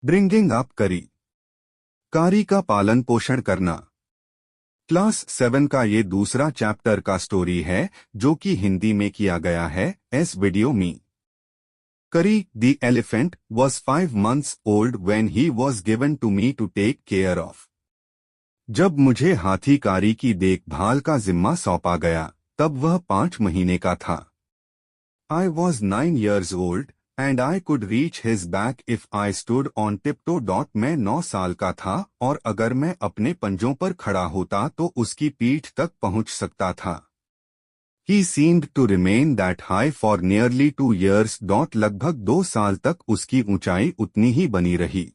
Bringing up करी, कारी का पालन पोषण करना। क्लास 7 का ये दूसरा चैप्टर का स्टोरी है जो कि हिंदी में किया गया है इस वीडियो में। Kari the elephant was 5 months old when he was given to me to take care of. जब मुझे हाथी कारी की देखभाल का जिम्मा सौंपा गया तब वह 5 महीने का था। I was 9 years old and I could reach his back if I stood on tiptoe. मैं 9 साल का था और अगर मैं अपने पंजों पर खड़ा होता तो उसकी पीठ तक पहुंच सकता था। He seemed to remain that high for nearly 2 years. लगभग 2 साल तक उसकी ऊंचाई उतनी ही बनी रही।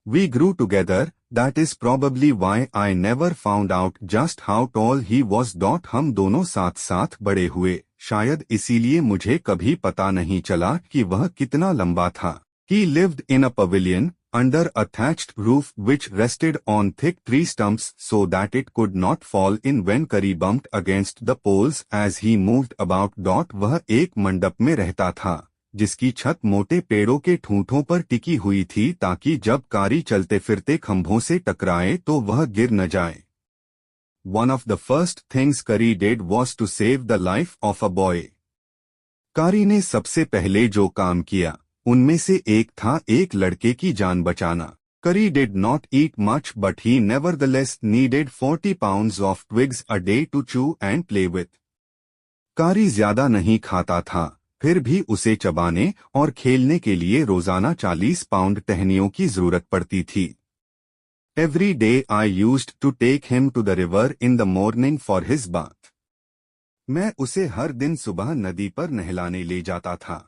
We grew together, that is probably why I never found out just how tall he was. हम दोनों साथ साथ बड़े हुए, शायद इसीलिए मुझे कभी पता नहीं चला कि वह कितना लंबा था। He lived in a pavilion, under a thatched roof which rested on thick tree stumps so that it could not fall in when Curry bumped against the poles as he moved about. वह एक मंडप में रहता था जिसकी छत मोटे पेड़ों के ठूंठों पर टिकी हुई थी ताकि जब कारी चलते फिरते खंभों से टकराए तो वह गिर न जाए। One of the first things Curry did was to save the life of a boy. कारी ने सबसे पहले जो काम किया उनमें से एक था एक लड़के की जान बचाना। Curry did not eat much but he nevertheless needed 40 pounds of twigs a day to chew and play with. कारी ज्यादा नहीं खाता था, फिर भी उसे चबाने और खेलने के लिए रोजाना 40 पाउंड टहनियों की जरूरत पड़ती थी। Every day I used to take him to the river in the morning for his bath. मैं उसे हर दिन सुबह नदी पर नहलाने ले जाता था।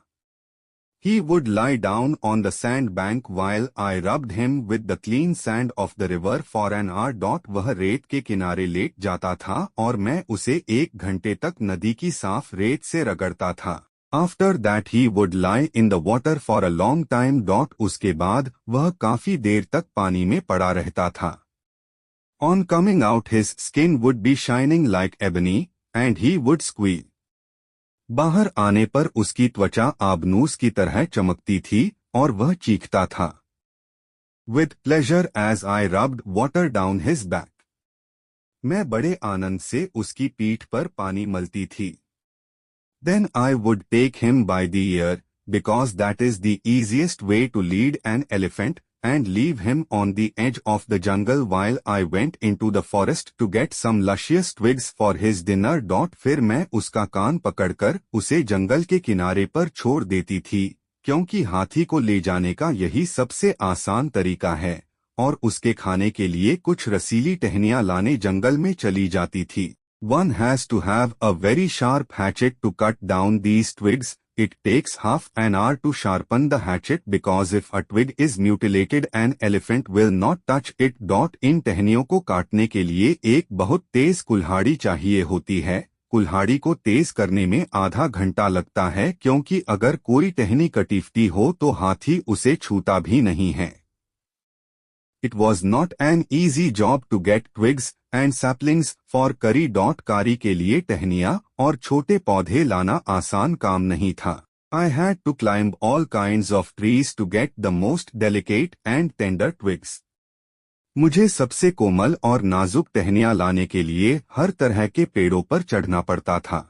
He would lie down on the sand bank while I rubbed him with the clean sand of the river for an hour. वह रेत के किनारे लेट जाता था और मैं उसे 1 घंटे तक नदी की साफ रेत से रगड़ता था। After that he would lie in the water for a long time. उसके बाद वह काफी देर तक पानी में पड़ा रहता था। On coming out his skin would be shining like ebony and he would squeal. बाहर आने पर उसकी त्वचा आबनूस की तरह चमकती थी और वह चीखता था। With pleasure as I rubbed water down his back. मैं बड़े आनंद से उसकी पीठ पर पानी मलती थी। Then I would take him by the ear, because that is the easiest way to lead an elephant, and leave him on the edge of the jungle while I went into the forest to get some luscious twigs for his dinner. फिर मैं उसका कान पकड़कर उसे जंगल के किनारे पर छोड़ देती थी, क्योंकि हाथी को ले जाने का यही सबसे आसान तरीका है, और उसके खाने के लिए कुछ रसीली टहनियां लाने जंगल में चली जाती थी। One has to have a very sharp hatchet to cut down these twigs. It takes half an hour to sharpen the hatchet because if a twig is mutilated an elephant will not touch it. इन टहनियों को काटने के लिए एक बहुत तेज कुल्हाड़ी चाहिए होती है। कुल्हाड़ी को तेज करने में आधा घंटा लगता है क्योंकि अगर कोई टहनी कटीफती हो तो हाथी उसे छूता भी नहीं है। It was not an easy job to get twigs and saplings for Curry. कारी के लिए टहनियाँ और छोटे पौधे लाना आसान काम नहीं था। I had to climb all kinds of trees to get the most delicate and tender twigs. मुझे सबसे कोमल और नाजुक टहनियाँ लाने के लिए हर तरह के पेड़ों पर चढ़ना पड़ता था।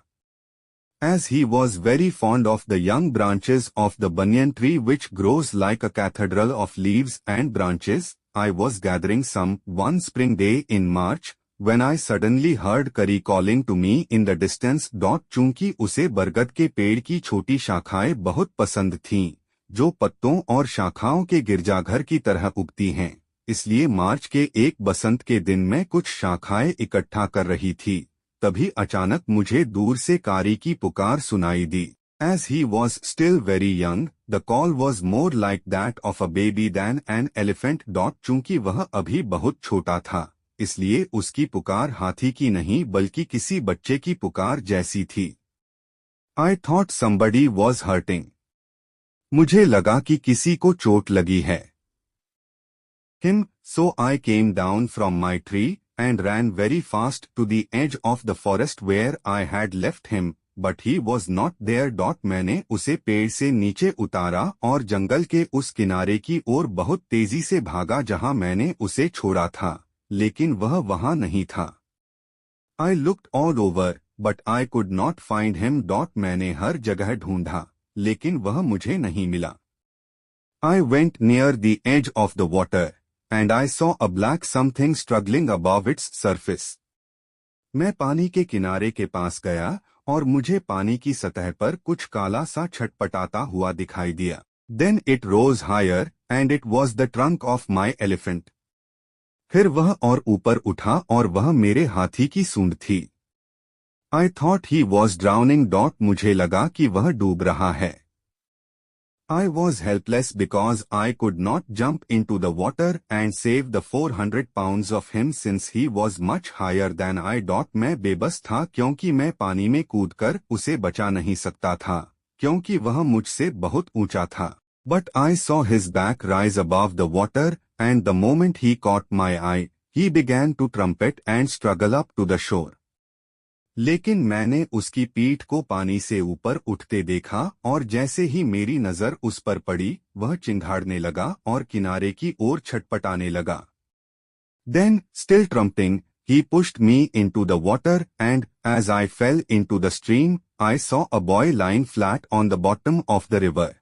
As he was very fond of the young branches of the banyan tree which grows like a cathedral of leaves and branches, I was gathering some one spring day in March, when I suddenly heard Curry calling to me in the distance. चूंकि उसे बरगद के पेड़ की छोटी शाखाएं बहुत पसंद थीं, जो पत्तों और शाखाओं के गिरजाघर की तरह उगती हैं, इसलिए मार्च के एक बसंत के दिन मैं कुछ शाखाएं इकट्ठा कर रही थी। तभी अचानक मुझे दूर से कारी की पुकार सुनाई दी। As he was still very young, the call was more like that of a baby than an elephant. चूंकि वह अभी बहुत छोटा था, इसलिए उसकी पुकार हाथी की नहीं बल्कि किसी बच्चे की पुकार जैसी थी। I thought somebody was hurting. मुझे लगा कि किसी को चोट लगी है। Him, so I came down from my tree and ran very fast to the edge of the forest where I had left him. But he was not there. मैंने उसे पेड़ से नीचे उतारा और जंगल के उस किनारे की ओर बहुत तेजी से भागा जहां मैंने उसे छोड़ा था, लेकिन वह वहां नहीं था. I looked all over but I could not find him. मैंने हर जगह ढूंढा, लेकिन वह मुझे नहीं मिला. I went near the edge of the water and I saw a black something struggling above its surface. मैं पानी के किनारे के पास गया और मुझे पानी की सतह पर कुछ काला सा छटपटाता हुआ दिखाई दिया. Then it rose higher and it was the trunk of my elephant. फिर वह और ऊपर उठा और वह मेरे हाथी की सूंड थी. I thought he was drowning. मुझे लगा कि वह डूब रहा है. I was helpless because I could not jump into the water and save the 400 pounds of him since he was much higher than I. मैं बेबस था क्योंकि मैं पानी में कूदकर उसे बचा नहीं सकता था, क्योंकि वह मुझसे बहुत ऊंचा था. But I saw his back rise above the water, and the moment he caught my eye, he began to trumpet and struggle up to the shore. लेकिन मैंने उसकी पीठ को पानी से ऊपर उठते देखा और जैसे ही मेरी नजर उस पर पड़ी वह चिंघाड़ने लगा और किनारे की ओर छटपटाने लगा. Then, still trumpeting, he pushed me into the water and, as I fell into the stream, I saw a boy lying flat on the bottom of the river.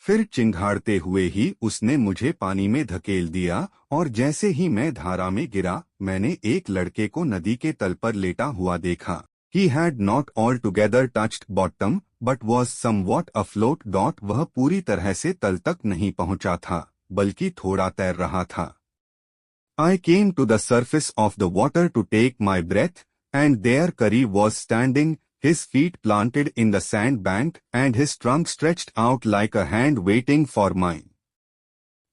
फिर चिंघाड़ते हुए ही उसने मुझे पानी में धकेल दिया और जैसे ही मैं धारा में गिरा मैंने एक लड़के को नदी के तल पर लेटा हुआ देखा. He had not altogether touched bottom, but was somewhat afloat. वह पूरी तरह से तल तक नहीं पहुंचा था, बल्कि थोड़ा तैर रहा था. I came to the surface of the water to take my breath, and there Curry was standing, his feet planted in the sand bank and his trunk stretched out like a hand waiting for mine.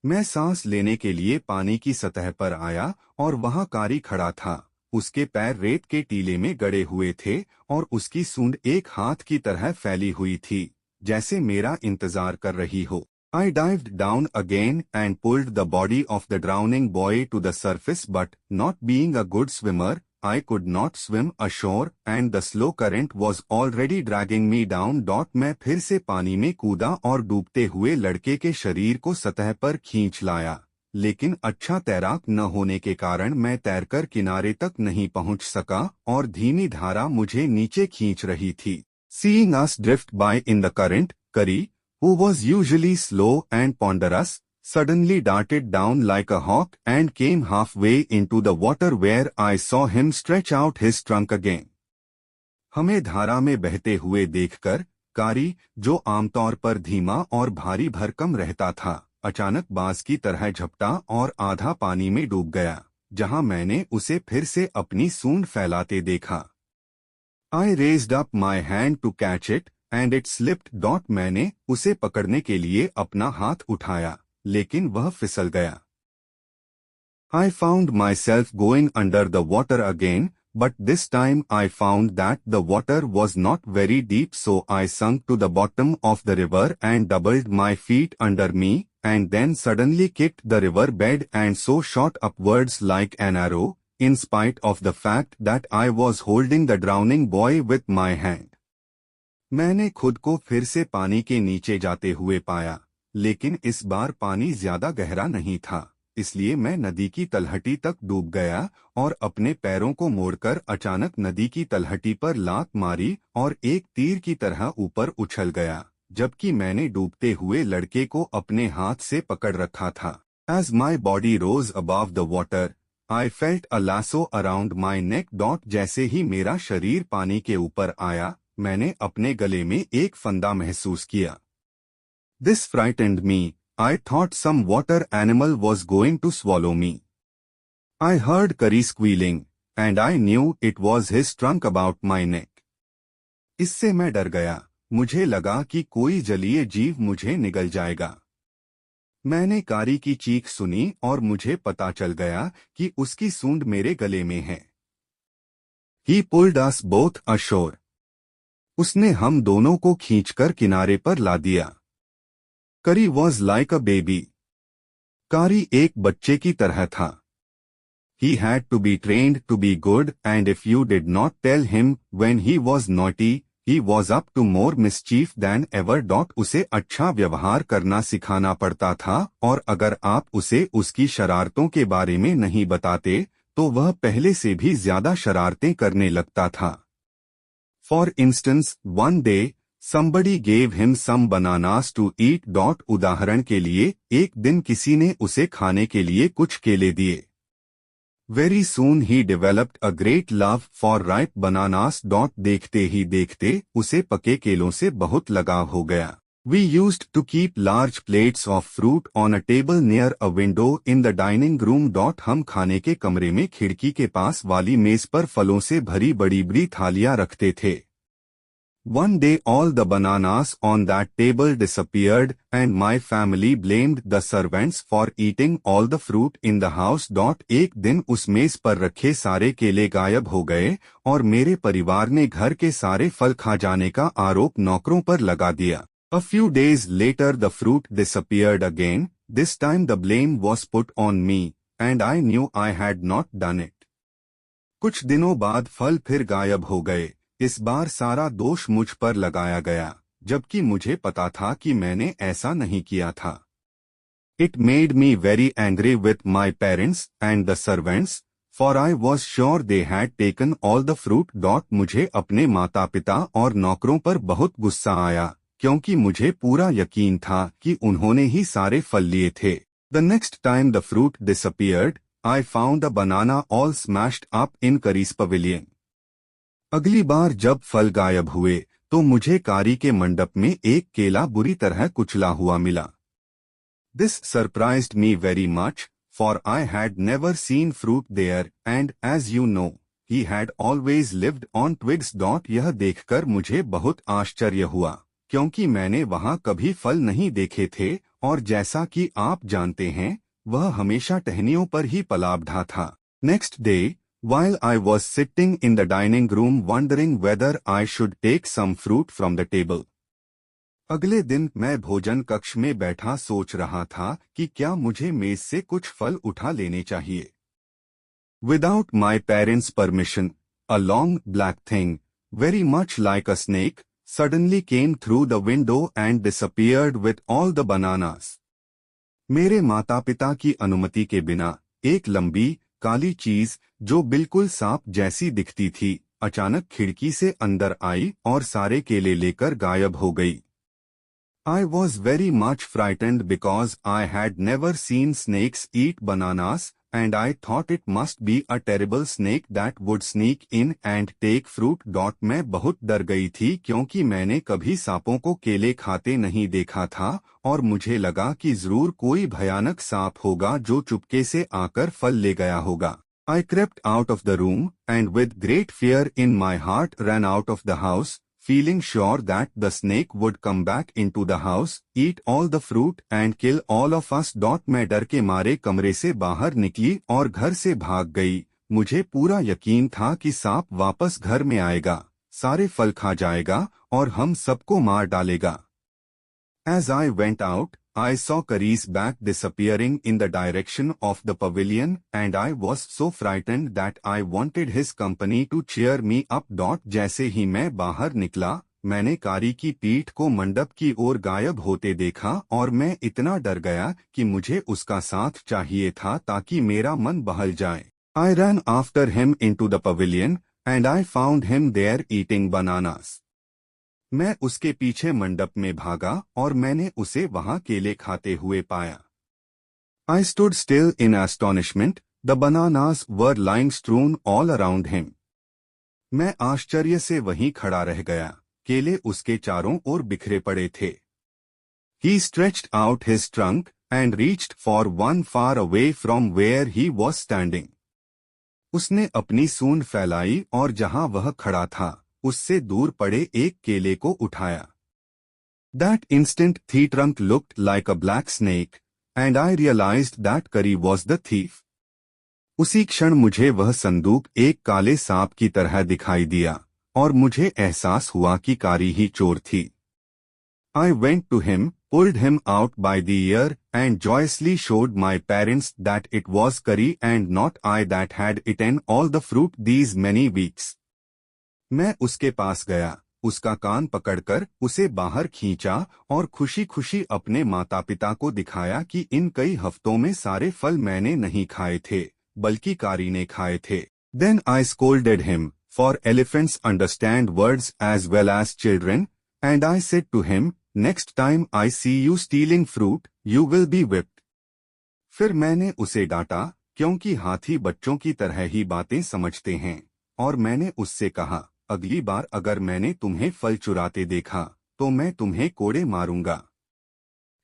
मैं सांस लेने के लिए पानी की सतह पर आया और वहां कारी खड़ा था. उसके पैर रेत के टीले में गड़े हुए थे और उसकी सूंड एक हाथ की तरह फैली हुई थी, जैसे मेरा इंतजार कर रही हो. I dived down again and pulled the body of the drowning boy to the surface, but, not being a good swimmer, I could not swim ashore and the slow current was already dragging me down. मैं फिर से पानी में कूदा और डूबते हुए लड़के के शरीर को सतह पर खींच लाया, लेकिन अच्छा तैराक न होने के कारण मैं तैरकर किनारे तक नहीं पहुंच सका और धीमी धारा मुझे नीचे खींच रही थी. Seeing us drift by in the current, Curry, who was usually slow and ponderous, suddenly darted down like a hawk and came halfway into the water where I saw him stretch out his trunk again. हमें धारा में बहते हुए देखकर कारी, जो आमतौर पर धीमा और भारी भरकम रहता था, अचानक बाज की तरह झपटा और आधा पानी में डूब गया, जहां मैंने उसे फिर से अपनी सूंड फैलाते देखा. I raised up my hand to catch it, and it slipped. मैंने उसे पकड़ने के लिए अपना हाथ उठाया, लेकिन वह फिसल गया. I found myself going under the water again, but this time I found that the water was not very deep, so I sunk to the bottom of the river and doubled my feet under me, and then suddenly kicked the river bed and so shot upwards like an arrow, in spite of the fact that I was holding the drowning boy with my hand. मैंने खुद को फिर से पानी के नीचे जाते हुए पाया, लेकिन इस बार पानी ज्यादा गहरा नहीं था, इसलिए मैं नदी की तलहटी तक डूब गया और अपने पैरों को मोड़कर अचानक नदी की तलहटी पर लात मारी और एक तीर की तरह ऊपर उछल गया, जबकि मैंने डूबते हुए लड़के को अपने हाथ से पकड़ रखा था. As my body rose above the water, I felt a lasso around my neck. जैसे ही मेरा शरीर पानी के ऊपर आया, मैंने अपने गले में एक फंदा महसूस किया. This frightened me. I thought some water animal was going to swallow me. I heard Curry squealing, and I knew it was his trunk about my neck. इससे मैं डर गया. मुझे लगा कि कोई जलीय जीव मुझे निगल जाएगा. मैंने कारी की चीख सुनी और मुझे पता चल गया कि उसकी सूंड मेरे गले में है. He pulled us both ashore. उसने हम दोनों को खींचकर किनारे पर ला दिया. Curry was like a baby. कारी एक बच्चे की तरह था. He had to be trained to be good, and if you did not tell him when he was naughty, He was up to more mischief than ever. उसे अच्छा व्यवहार करना सिखाना पड़ता था, और अगर आप उसे उसकी शरारतों के बारे में नहीं बताते तो वह पहले से भी ज्यादा शरारतें करने लगता था। For instance, one day, somebody gave him some bananas to eat. उदाहरण के लिए, एक दिन किसी ने उसे खाने के लिए कुछ केले दिए। Very soon he developed a great love for ripe bananas. देखते ही देखते उसे पके केलों से बहुत लगाव हो गया। We used to keep large plates of fruit on a table near a window in the dining room. हम खाने के कमरे में खिड़की के पास वाली मेज पर फलों से भरी बड़ी बड़ी थालियां रखते थे। One day all the bananas on that table disappeared and my family blamed the servants for eating all the fruit in the house. एक दिन उस मेज पर रखे सारे केले गायब हो गए और मेरे परिवार ने घर के सारे फल खा जाने का आरोप नौकरों पर लगा दिया। A few days later the fruit disappeared again. This time the blame was put on me and I knew I had not done it. कुछ दिनों बाद फल फिर गायब हो गए। इस बार सारा दोष मुझ पर लगाया गया, जबकि मुझे पता था कि मैंने ऐसा नहीं किया था। It made me very angry with my parents and the servants, for I was sure they had taken all the fruit. मुझे अपने माता पिता और नौकरों पर बहुत गुस्सा आया, क्योंकि मुझे पूरा यकीन था कि उन्होंने ही सारे फल लिए थे। The next time the fruit disappeared, I found a banana all smashed up in Carrie's pavilion. अगली बार जब फल गायब हुए तो मुझे कारी के मंडप में एक केला बुरी तरह कुचला हुआ मिला। This surprised me very much, for I had never seen fruit there, and as you know, he had always lived on twigs. यह देखकर मुझे बहुत आश्चर्य हुआ, क्योंकि मैंने वहां कभी फल नहीं देखे थे, और जैसा कि आप जानते हैं, वह हमेशा टहनियों पर ही पला बढ़ा था। Next day, while I was sitting in the dining room wondering whether I should take some fruit from the table. अगले दिन मैं भोजन कक्ष में बैठा सोच रहा था कि क्या मुझे मेज से कुछ फल उठा लेने चाहिए। Without my parents' permission, a long black thing, very much like a snake, suddenly came through the window and disappeared with all the bananas. मेरे माता पिता की अनुमति के बिना एक लंबी काली चीज जो बिल्कुल सांप जैसी दिखती थी, अचानक खिड़की से अंदर आई और सारे केले लेकर गायब हो गई। I was very much frightened because I had never seen snakes eat bananas, and I thought it must be a terrible snake that would sneak in and take fruit. मैं बहुत डर गई थी क्योंकि मैंने कभी सांपों को केले खाते नहीं देखा था, और मुझे लगा कि जरूर कोई भयानक सांप होगा जो चुपके से आकर फल ले गया होगा। I crept out of the room and with great fear in my heart ran out of the house, feeling sure that the snake would come back into the house, eat all the fruit and kill all of us. मैं डर के मारे कमरे से बाहर निकली और घर से भाग गई। मुझे पूरा यकीन था कि सांप वापस घर में आएगा, सारे फल खा जाएगा और हम सबको मार डालेगा। As I went out, I saw Carrie's bag disappearing in the direction of the pavilion, and I was so frightened that I wanted his company to cheer me up. जैसे ही मैं बाहर निकला, मैंने कारी की पीठ को मंडप की ओर गायब होते देखा और मैं इतना डर गया कि मुझे उसका साथ चाहिए था ताकि मेरा मन बहल जाए। I ran after him into the pavilion, and I found him there eating bananas. मैं उसके पीछे मंडप में भागा और मैंने उसे वहां केले खाते हुए पाया। I stood still in astonishment. The bananas were lying strewn all around him. मैं आश्चर्य से वहीं खड़ा रह गया, केले उसके चारों ओर बिखरे पड़े थे। He stretched out his trunk and reached for one far away from where he was standing. उसने अपनी सूंड फैलाई और जहां वह खड़ा था, उससे दूर पड़े एक केले को उठाया। That instant the trunk looked like a black snake, and I realized that Carrie was the thief. उसी क्षण मुझे वह संदूक एक काले सांप की तरह दिखाई दिया और मुझे एहसास हुआ कि कारी ही चोर थी। I went to him, pulled him out by the ear, and joyously showed my parents that it was Carrie and not I that had eaten all the fruit these many weeks. मैं उसके पास गया, उसका कान पकड़कर उसे बाहर खींचा और खुशी खुशी अपने माता पिता को दिखाया कि इन कई हफ्तों में सारे फल मैंने नहीं खाए थे, बल्कि कारी ने खाए थे। Then I scolded him, for elephants understand words as well as children, and I said to him, next time I see you stealing fruit, you will be whipped. फिर मैंने उसे डांटा, क्योंकि हाथी बच्चों की तरह ही बातें समझते हैं, और मैंने उससे कहा, अगली बार अगर मैंने तुम्हें फल चुराते देखा, तो मैं तुम्हें कोड़े मारूंगा।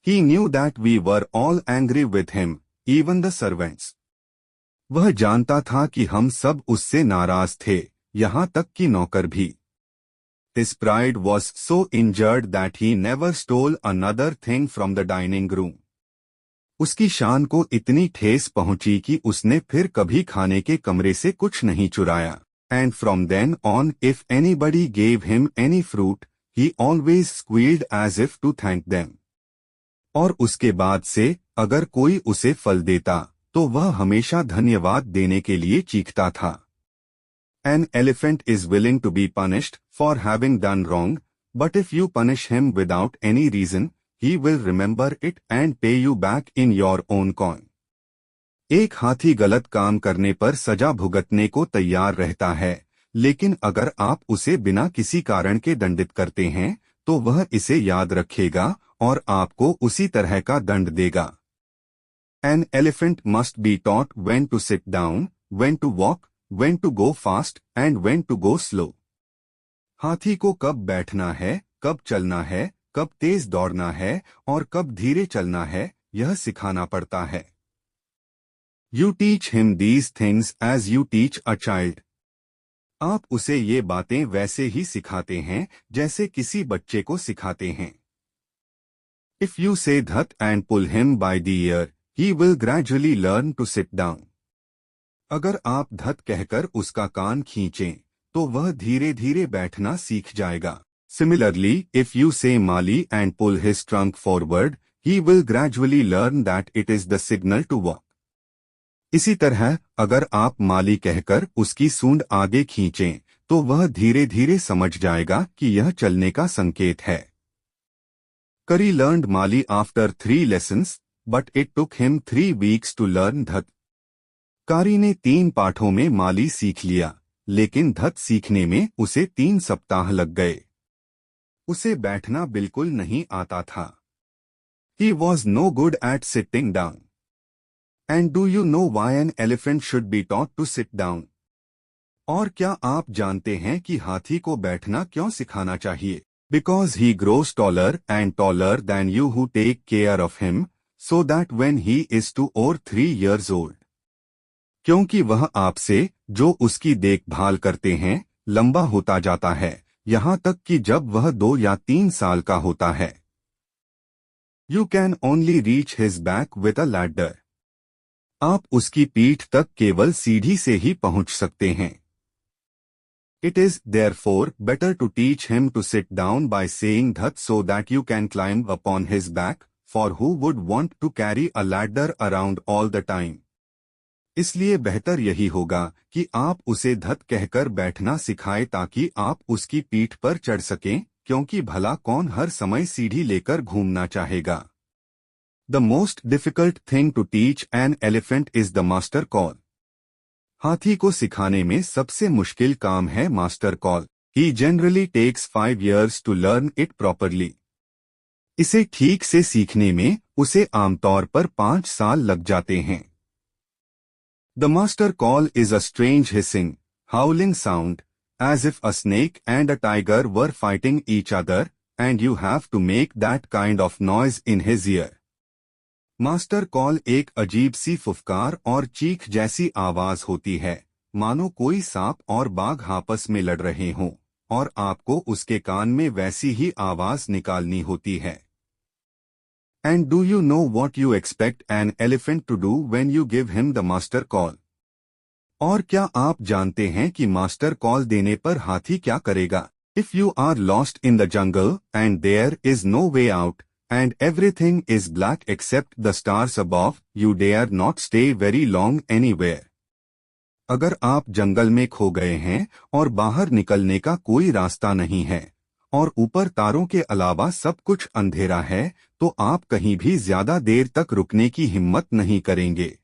He knew that we were all angry with him, even the servants. वह जानता था कि हम सब उससे नाराज थे, यहाँ तक कि नौकर भी। His pride was so injured that he never stole another thing from the dining room. उसकी शान को इतनी ठेस पहुंची कि उसने फिर कभी खाने के कमरे से कुछ नहीं चुराया। And from then on, if anybody gave him any fruit, he always squealed as if to thank them. और उसके बाद से अगर कोई उसे फल देता, तो वह हमेशा धन्यवाद देने के लिए चीखता था। An elephant is willing to be punished for having done wrong, but if you punish him without any reason, he will remember it and pay you back in your own coin. एक हाथी गलत काम करने पर सजा भुगतने को तैयार रहता है, लेकिन अगर आप उसे बिना किसी कारण के दंडित करते हैं, तो वह इसे याद रखेगा और आपको उसी तरह का दंड देगा। An elephant must be taught when to sit down, when to walk, when to go fast, and when to go slow. हाथी को कब बैठना है, कब चलना है, कब तेज दौड़ना है और कब धीरे चलना है, यह सिखाना पड़ता है। You teach him these things as you teach a child. आप उसे ये बातें वैसे ही सिखाते हैं जैसे किसी बच्चे को सिखाते हैं। If you say that and pull him by the ear, he will gradually learn to sit down. अगर आप धत कहकर उसका कान खींचें, तो वह धीरे धीरे बैठना सीख जाएगा। Similarly, if you say Mali and pull his trunk forward, he will gradually learn that it is the signal to walk. इसी तरह अगर आप माली कहकर उसकी सूंड आगे खींचें, तो वह धीरे धीरे समझ जाएगा कि यह चलने का संकेत है। Curry learned Mali after 3 lessons, but it took him 3 weeks to learn Dhat. कारी ने 3 पाठों में माली सीख लिया, लेकिन धत सीखने में उसे 3 सप्ताह लग गए। उसे बैठना बिल्कुल नहीं आता था। He was no good at sitting down. And do you know why an elephant should be taught to sit down? और क्या आप जानते हैं कि हाथी को बैठना क्यों सिखाना चाहिए? Because he grows taller and taller than you who take care of him, so that when he is 2 or 3 years old. क्योंकि वह आपसे, जो उसकी देखभाल करते हैं, लंबा होता जाता है, यहाँ तक कि जब वह 2 या 3 साल का होता है। You can only reach his back with a ladder. आप उसकी पीठ तक केवल सीढ़ी से ही पहुंच सकते हैं। It is, therefore, better to teach him to sit down by saying that so that you can climb upon his back, for who would want to carry a ladder around all the time? इसलिए बेहतर यही होगा कि आप उसे धत कहकर बैठना सिखाएं ताकि आप उसकी पीठ पर चढ़ सकें, क्योंकि भला कौन हर समय सीढ़ी लेकर घूमना चाहेगा। The most difficult thing to teach an elephant is the master call. हाथी को सिखाने में सबसे मुश्किल काम है master call. He generally takes 5 years to learn it properly. इसे ठीक से सीखने में उसे आमतौर पर 5 साल लग जाते हैं। The master call is a strange hissing, howling sound, as if a snake and a tiger were fighting each other, and you have to make that kind of noise in his ear. Master call एक अजीब सी फुफकार और चीख जैसी आवाज होती है, मानो कोई सांप और बाघ आपस में लड़ रहे हों, और आपको उसके कान में वैसी ही आवाज निकालनी होती है। And do you know what you expect an elephant to do when you give him the master call? और क्या आप जानते हैं कि मास्टर कॉल देने पर हाथी क्या करेगा? If you are lost in the jungle and there is no way out, and everything is black except the stars above, you dare not stay very long anywhere. अगर आप जंगल में खो गए हैं और बाहर निकलने का कोई रास्ता नहीं है, और ऊपर तारों के अलावा सब कुछ अंधेरा है, तो आप कहीं भी ज्यादा देर तक रुकने की हिम्मत नहीं करेंगे।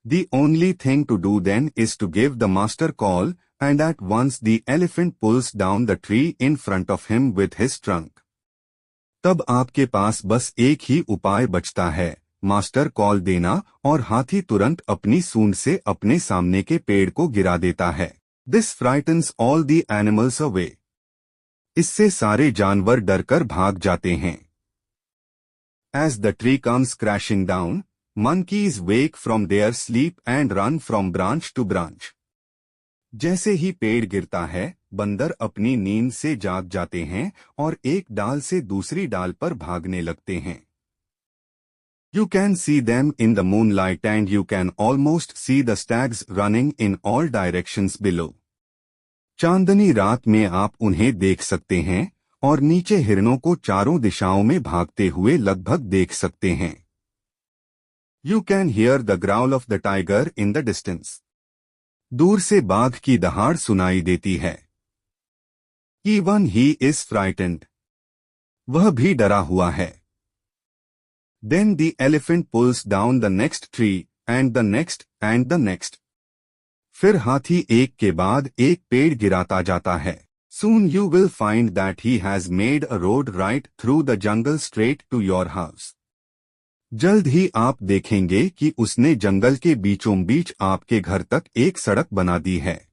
The only thing to do then is to give the master call, and at once the elephant pulls down the tree in front of him with his trunk. तब आपके पास बस एक ही उपाय बचता है, मास्टर कॉल देना, और हाथी तुरंत अपनी सूंड से अपने सामने के पेड़ को गिरा देता है। This frightens all the animals away. इससे सारे जानवर डरकर भाग जाते हैं। As the tree comes crashing down, monkeys wake from their sleep and run from branch to branch. जैसे ही पेड़ गिरता है, बंदर अपनी नींद से जाग जाते हैं और एक डाल से दूसरी डाल पर भागने लगते हैं। You can see them in the moonlight and you can almost see the stags running in all directions below. चांदनी रात में आप उन्हें देख सकते हैं और नीचे हिरणों को चारों दिशाओं में भागते हुए लगभग देख सकते हैं। You can hear the growl of the tiger in the distance. दूर से बाघ की दहाड़ सुनाई देती है। Even he is frightened. वह भी डरा हुआ है। Then the elephant pulls down the next tree and the next and the next. फिर हाथी एक के बाद एक पेड़ गिराता जाता है। Soon you will find that he has made a road right through the jungle straight to your house. जल्द ही आप देखेंगे कि उसने जंगल के बीचों बीच आपके घर तक एक सड़क बना दी है।